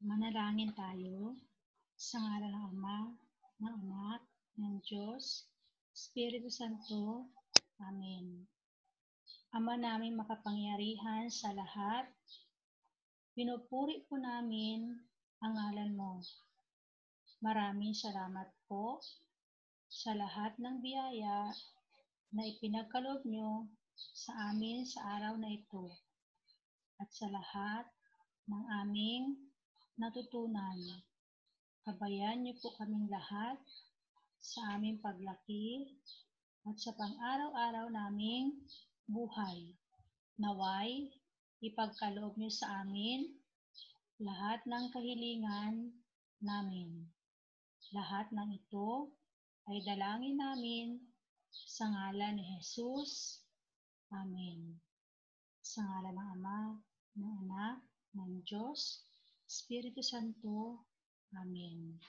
Manalangin tayo sa ngalan ng Ama, ng Anak, ng Diyos, Espiritu Santo. Amen. Ama naming makapangyarihan sa lahat, pinupuri po namin ang ngalan mo. Maraming salamat po sa lahat ng biyaya na ipinagkaloob nyo sa amin sa araw na ito at sa lahat ng aming natutunan. Gabayan niyo po kaming lahat sa aming paglaki at sa pang-araw-araw naming buhay. Naway, ipagkaloob niyo sa amin lahat ng kahilingan namin. Lahat ng ito ay dalangin namin sa ngalan ni Jesus. Amen. Sa ngalan ng Ama, ng Anak, ng Diyos, Espiritu Santo. Amen.